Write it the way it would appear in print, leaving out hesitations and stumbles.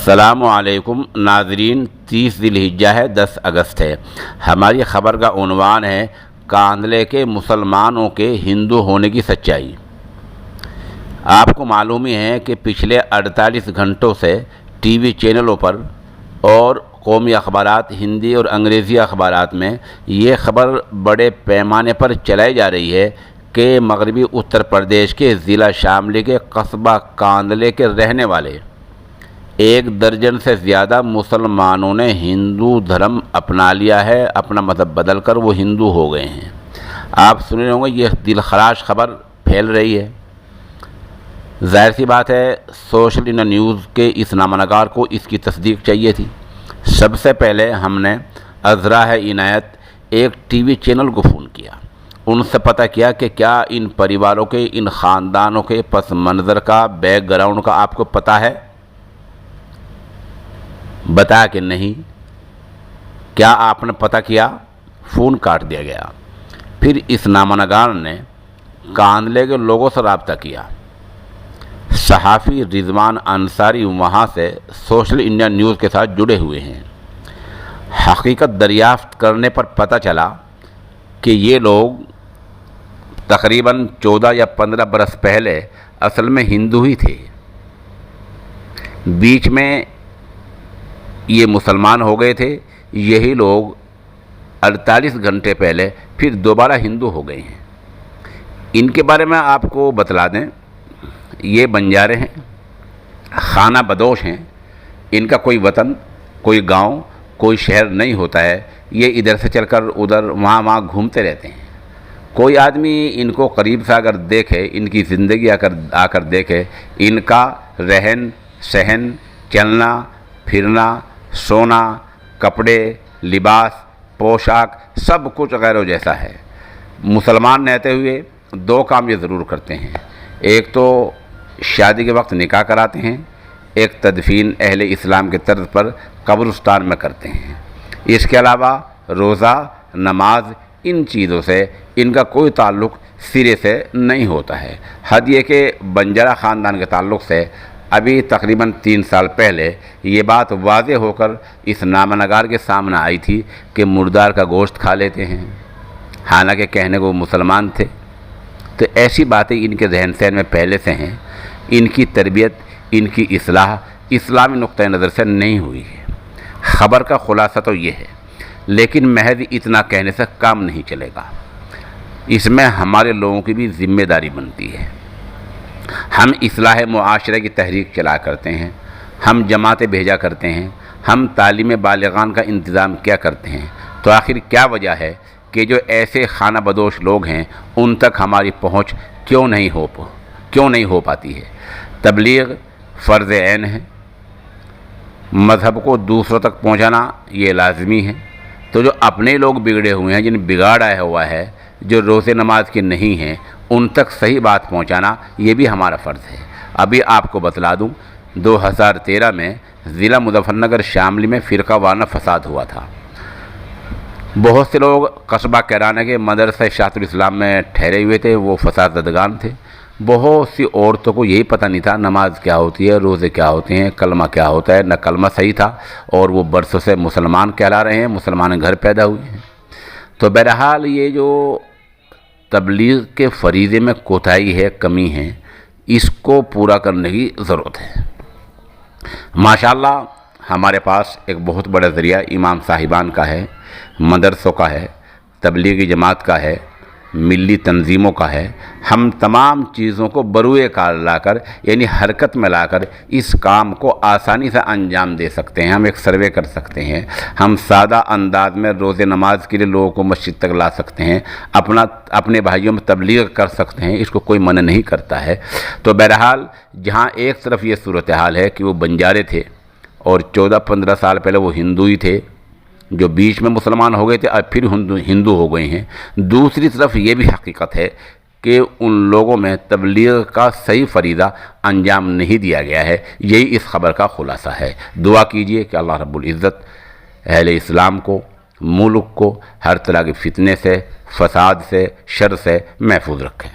السلام علیکم ناظرین، 30 ذی الحجہ ہے، 10 اگست ہے۔ ہماری خبر کا عنوان ہے کاندھلے کے مسلمانوں کے ہندو ہونے کی سچائی۔ آپ کو معلوم ہی ہے کہ پچھلے 48 گھنٹوں سے ٹی وی چینلوں پر اور قومی اخبارات، ہندی اور انگریزی اخبارات میں یہ خبر بڑے پیمانے پر چلائی جا رہی ہے کہ مغربی اتر پردیش کے ضلع شاملی کے قصبہ کاندھلے کے رہنے والے 1 درجن سے زیادہ مسلمانوں نے ہندو دھرم اپنا لیا ہے، اپنا مذہب بدل کر وہ ہندو ہو گئے ہیں۔ آپ سن رہے ہوں گے، یہ دل خراش خبر پھیل رہی ہے۔ ظاہر سی بات ہے، سوشل انڈیا نیوز کے اس نامہ نگار کو اس کی تصدیق چاہیے تھی۔ سب سے پہلے ہم نے ازراء عنایت ایک ٹی وی چینل کو فون کیا، ان سے پتہ کیا کہ کیا ان پریواروں کے، ان خاندانوں کے پس منظر کا، بیک گراؤنڈ کا آپ کو پتہ ہے؟ بتا کہ نہیں۔ کیا آپ نے پتہ کیا؟ فون کاٹ دیا گیا۔ پھر اس نامہ نگار نے کاندھلے کے لوگوں سے رابطہ کیا۔ صحافی رضوان انصاری وہاں سے سوشل انڈیا نیوز کے ساتھ جڑے ہوئے ہیں۔ حقیقت دریافت کرنے پر پتہ چلا کہ یہ لوگ تقریباً 14 یا 15 برس پہلے اصل میں ہندو ہی تھے، بیچ میں یہ مسلمان ہو گئے تھے۔ یہی لوگ 48 گھنٹے پہلے پھر دوبارہ ہندو ہو گئے ہیں۔ ان کے بارے میں آپ کو بتلا دیں، یہ بنجارے ہیں، خانہ بدوش ہیں۔ ان کا کوئی وطن، کوئی گاؤں، کوئی شہر نہیں ہوتا ہے۔ یہ ادھر سے چل کر ادھر وہاں گھومتے رہتے ہیں۔ کوئی آدمی ان کو قریب سے اگر دیکھے، ان کی زندگی آ کر دیکھے، ان کا رہن سہن، چلنا پھرنا، سونا، کپڑے، لباس، پوشاک، سب کچھ غیر و جیسا ہے۔ مسلمان رہتے ہوئے 2 کام یہ ضرور کرتے ہیں، ایک تو شادی کے وقت نکاح کراتے ہیں، ایک تدفین اہل اسلام کے طرز پر قبرستان میں کرتے ہیں۔ اس کے علاوہ روزہ، نماز، ان چیزوں سے ان کا کوئی تعلق سرے سے نہیں ہوتا ہے۔ حد یہ کہ بنجارہ خاندان کے تعلق سے ابھی تقریباً 3 سال پہلے یہ بات واضح ہو کر اس نامہ نگار کے سامنے آئی تھی کہ مردار کا گوشت کھا لیتے ہیں، حالانکہ کہنے کو مسلمان تھے۔ تو ایسی باتیں ان کے ذہن سہن میں پہلے سے ہیں۔ ان کی تربیت، ان کی اصلاح اسلامی نقطۂ نظر سے نہیں ہوئی ہے۔ خبر کا خلاصہ تو یہ ہے، لیکن محض اتنا کہنے سے کام نہیں چلے گا۔ اس میں ہمارے لوگوں کی بھی ذمہ داری بنتی ہے۔ ہم اصلاح معاشرے کی تحریک چلا کرتے ہیں، ہم جماعتیں بھیجا کرتے ہیں، ہم تعلیم بالغان کا انتظام کیا کرتے ہیں، تو آخر کیا وجہ ہے کہ جو ایسے خانہ بدوش لوگ ہیں ان تک ہماری پہنچ کیوں نہیں ہو پاتی ہے؟ تبلیغ فرض عین ہے، مذہب کو دوسروں تک پہنچانا یہ لازمی ہے۔ تو جو اپنے لوگ بگڑے ہوئے ہیں، جن بگاڑ آیا ہوا ہے، جو روزے نماز کے نہیں ہیں، ان تک صحیح بات پہنچانا یہ بھی ہمارا فرض ہے۔ ابھی آپ کو بتلا دوں، 2013 میں ضلع مظفر نگر شاملی میں فرقہ وارانہ فساد ہوا تھا۔ بہت سے لوگ قصبہ کیرانہ کے مدرسہ شاعت الاسلام میں ٹھہرے ہوئے تھے، وہ فساد زدگان تھے۔ بہت سی عورتوں کو یہی پتہ نہیں تھا نماز کیا ہوتی ہے، روزے کیا ہوتے ہیں، کلمہ کیا ہوتا ہے، نہ کلمہ صحیح تھا، اور وہ برسوں سے مسلمان کہلا رہے ہیں، مسلمان گھر پیدا ہوئے ہیں۔ تو بہرحال یہ جو تبلیغ کے فریضے میں کوتاہی ہے، کمی ہے، اس کو پورا کرنے کی ضرورت ہے۔ ماشاءاللہ ہمارے پاس ایک بہت بڑا ذریعہ امام صاحبان کا ہے، مدرسوں کا ہے، تبلیغی جماعت کا ہے، ملی تنظیموں کا ہے۔ ہم تمام چیزوں کو بروئے کار لا کر، یعنی حرکت میں لا کر اس کام کو آسانی سے انجام دے سکتے ہیں۔ ہم ایک سروے کر سکتے ہیں، ہم سادہ انداز میں روزے نماز کے لیے لوگوں کو مسجد تک لا سکتے ہیں، اپنے بھائیوں میں تبلیغ کر سکتے ہیں، اس کو کوئی منع نہیں کرتا ہے۔ تو بہرحال جہاں ایک طرف یہ صورتحال ہے کہ وہ بنجارے تھے اور 14-15 سال پہلے وہ ہندو ہی تھے، جو بیچ میں مسلمان ہو گئے تھے اور پھر ہندو ہو گئے ہیں، دوسری طرف یہ بھی حقیقت ہے کہ ان لوگوں میں تبلیغ کا صحیح فریضہ انجام نہیں دیا گیا ہے۔ یہی اس خبر کا خلاصہ ہے۔ دعا کیجئے کہ اللہ رب العزت اہل اسلام کو، ملک کو ہر طرح کے فتنے سے، فساد سے، شر سے محفوظ رکھیں۔